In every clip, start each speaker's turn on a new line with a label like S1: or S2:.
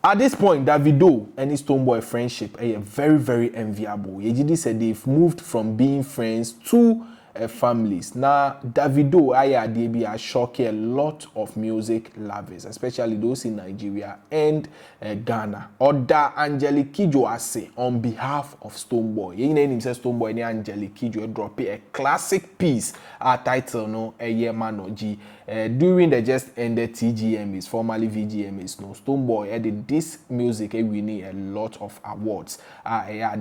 S1: At this point, Davido and his Stonebwoy friendship are very, very enviable. Yejidi said they've moved from being friends to families. Now, Davido, Ayadebi, are shocking a lot of music lovers, especially those in Nigeria and Ghana. Oda Angelique Kidjo ase on behalf of Stonebwoy. You know him say Stonebwoy ni Angelique Kidjo drop a classic piece. Our title no Eyemanoji. During the just ended TGMs, formerly VGMs, no Stonebwoy edit this music winning a lot of awards. They are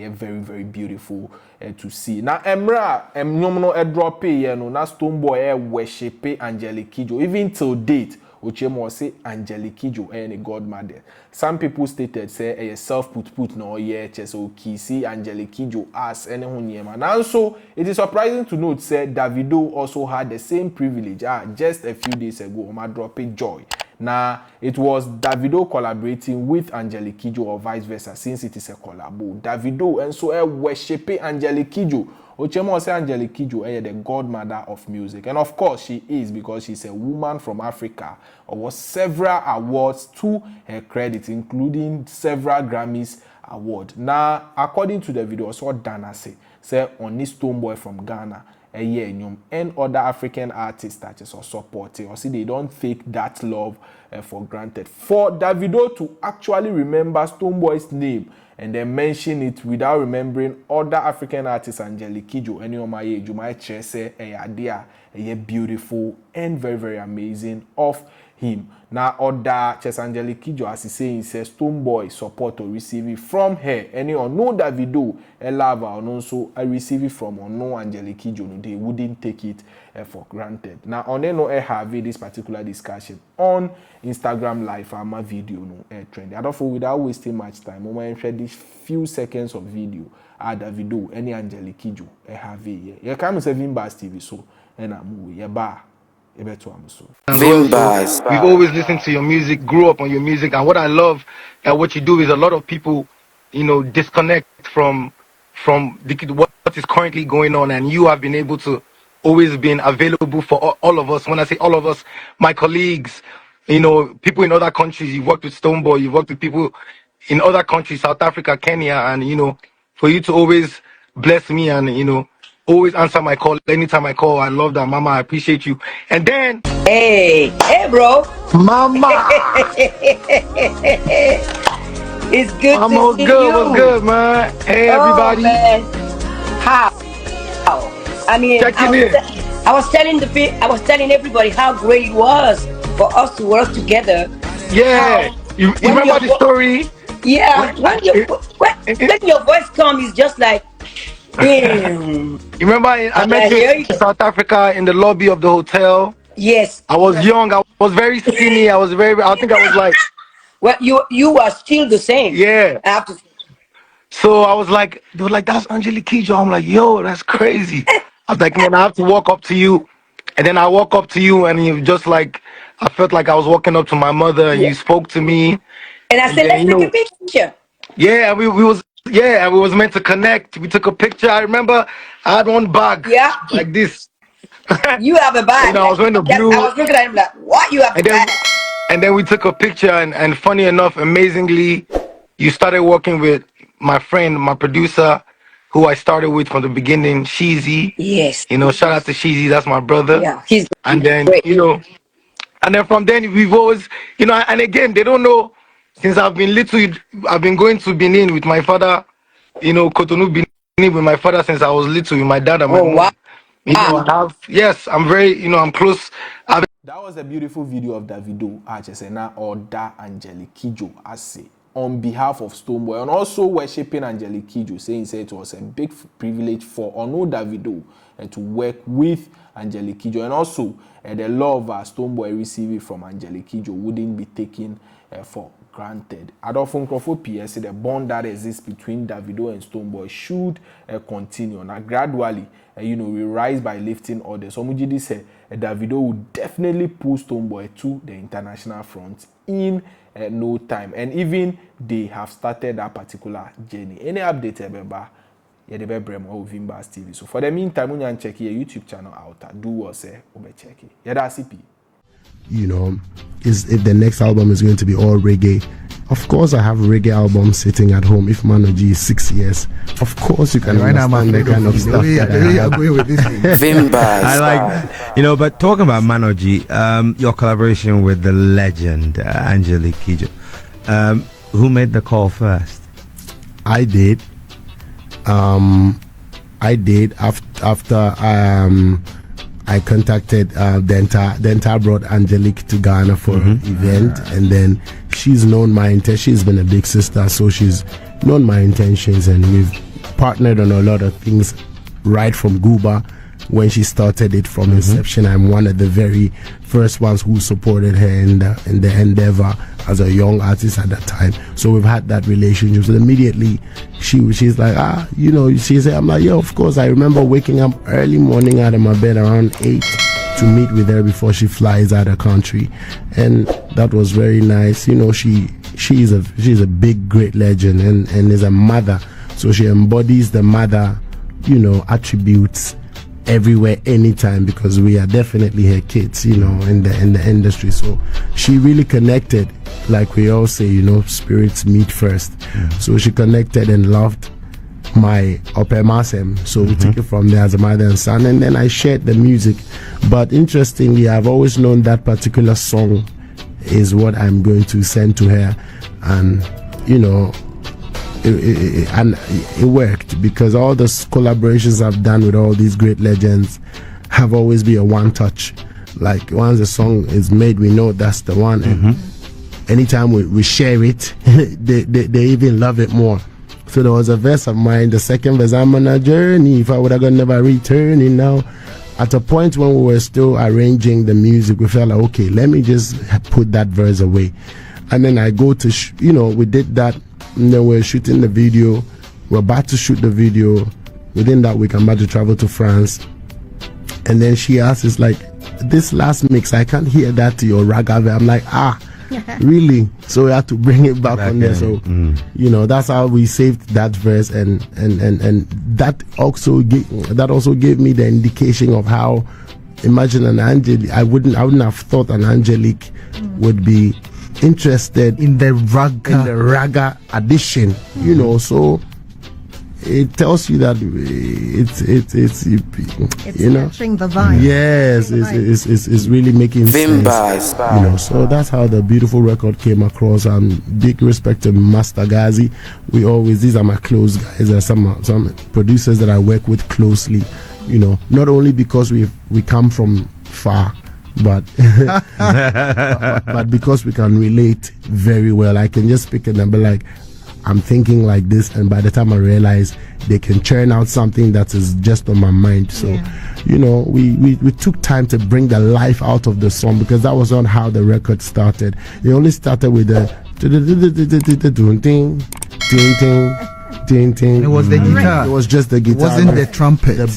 S1: very, very beautiful to see. Now, Emra, drop no, na Stonebwoy worship Angelique Kidjo. Even till date, Ochemo say Angelique Kidjo a godmother. Some people stated say a self put no so see Angelique Kidjo as any hunyema. And also, it is surprising to note say Davido also had the same privilege just a few days ago. Oma drop Joy. Now, it was Davido collaborating with Angelique Kidjo or vice versa since it is a collabo. Davido and so worshiping Angelique Kidjo. Ochemo say Angelique Kidjo is the godmother of music. And of course, she is because she's a woman from Africa. Was several awards to her credit, including several Grammys awards. Now, according to the video, also Dana say on this Stonebwoy from Ghana, and other African artists that is also supporting or see they don't take that love for granted. For Davido to actually remember Stonebwoy's name and then mention it without remembering other African artists, Angelique Kidjo, any of my Chese, a beautiful and very, very amazing of him. Now, other Chess Angelique Kidjo, as he saying, says Stonebwoy support or receive it from her. Any or no Davido, a lover, and also I receive it from or no Angelique Kidjo, they wouldn't take it for granted. Now, on no have this particular discussion on Instagram live my video no trend. I don't know without wasting much time. I'm going to share this few seconds of video. Davido, any Angelique Kidjo, have it. You can't say Vimbas TV so and I'm bar.
S2: And also, we've always listened to your music, grew up on your music, and what I love what you do is a lot of people, disconnect from what is currently going on, and you have been able to always been available for all of us. When I say all of us, my colleagues, people in other countries. You've worked with Stonebwoy, you've worked with people in other countries, South Africa, Kenya, and for you to always bless me and always answer my call anytime I call. I love that, Mama. I appreciate you. And then,
S3: hey, bro,
S2: Mama.
S3: It's good
S2: Mama,
S3: to
S2: what's
S3: see
S2: good?
S3: you.
S2: What's good, man? Hey, everybody.
S3: Man. How? I mean, I was telling everybody how great it was for us to work together.
S2: Yeah, you remember the story?
S3: Yeah, when your voice comes, it's just like.
S2: You remember I met you in South Africa in the lobby of the hotel?
S3: Yes.
S2: I was young. I was very skinny. I think I was like.
S3: Well, you are still the same.
S2: Yeah.
S3: I have to.
S2: So I was like, they were like, that's Angelique Kidjo. I'm like, yo, that's crazy. I was like, man, I have to walk up to you. And then I walk up to you and you just like, I felt like I was walking up to my mother and you spoke to me.
S3: And I said, let's take a picture.
S2: Yeah, we was meant to connect. We took a picture. I remember I had one bag like this.
S3: You have a bag.
S2: I was wearing the blue.
S3: I was looking at him like, what? You have a bag?
S2: And then we took a picture and funny enough, amazingly, you started working with my friend, my producer, who I started with from the beginning, Sheezy.
S3: Yes.
S2: Shout out to Sheezy, that's my brother.
S3: Yeah, he's
S2: and then
S3: great.
S2: And then from then we've always, and again, they don't know, since I've been little, I've been going to Benin with my father, Cotonou Benin with my father since I was little, with my dad and my mom. Wow. I'm very, I'm close.
S1: That was a beautiful video of Davido Achesena or Da Angelique Kidjo Ase on behalf of Stonebwoy and also worshiping Angelique Kidjo, saying it was a big privilege for Ono Davido to work with Angelique Kidjo, and also the love Stonebwoy received from Angelique Kidjo wouldn't be taken for granted. Adolfo Nkrofo PS, the bond that exists between Davido and Stonebwoy should continue. Now gradually, we rise by lifting orders. So Mujidi said Davido will definitely pull Stonebwoy to the international front in no time. And even they have started that particular journey. Any update about Vimbas TV. So for the meantime, when you check your YouTube channel out, do what say check it. Yeah, that's CP.
S4: If the next album is going to be all reggae, Of course, I have reggae albums sitting at home. If Manoji is 6 years, of course you can understand the kind of stuff that I have.
S5: I like, but talking about Manoji, your collaboration with the legend Angelique, Kidjo. Who made the call first?
S4: I did. After I contacted Denta. Denta brought Angelique to Ghana for an event, and then she's known my intentions. She's been a big sister, so she's known my intentions, and we've partnered on a lot of things right from Guba. When she started it from inception, I'm one of the very first ones who supported her in the endeavor as a young artist at that time. So we've had that relationship. So immediately she's like, she said, I'm like, yeah, of course. I remember waking up early morning out of my bed around 8 to meet with her before she flies out of the country, and that was very nice. She's a big, great legend, and is a mother, so she embodies the mother, attributes everywhere, anytime, because we are definitely her kids, in the industry. So she really connected, like we all say, spirits meet first. So she connected and loved my Opemasem. So we took it from there as a mother and son, and then I shared the music. But interestingly, I've always known that particular song is what I'm going to send to her, and it worked, because all the collaborations I've done with all these great legends have always been a one touch. Like, once a song is made, we know that's the one, and anytime we share it, they even love it more. So there was a verse of mine, the second verse, I'm on a journey, if I would have gone, never returning now. At a point when we were still arranging the music, we felt like, okay, let me just put that verse away. And then I go to, we did that. And then we're shooting the video. We're about to shoot the video. Within that week, I'm about to travel to France. And then she asks, like, this last mix, I can't hear that to your raga. I'm like, really? So we had to bring it back on there. So, that's how we saved that verse. And that also gave me the indication of how, imagine an Angelique, I wouldn't have thought an Angelique would be interested in the raga addition, so it tells you that it's
S6: matching the vibe.
S4: Yes, it's really making sense. So that's how the beautiful record came across. Big respect to Master Gazi. These are my close guys. There are some producers that I work with closely. Not only because we come from far, but but because we can relate very well. I can just pick it and be like, I'm thinking like this, and by the time I realize, they can churn out something that is just on my mind. So we took time to bring the life out of the song, because that was not how the record started. It only started with the ting.
S7: It was the guitar.
S4: It was just the guitar.
S7: It wasn't the trumpet.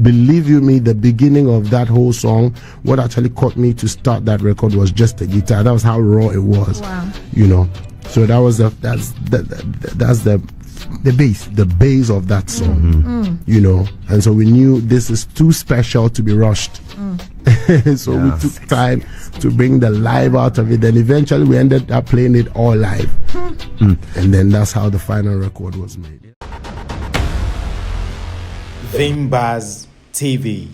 S4: Believe you me, the beginning of that whole song, what actually caught me to start that record was just the guitar. That was how raw it was.
S6: Wow.
S4: So that's the base of that song. And so we knew this is too special to be rushed. So we took time to bring the live out of it. Then eventually we ended up playing it all live. And then that's how the final record was made.
S8: Vimbaz TV.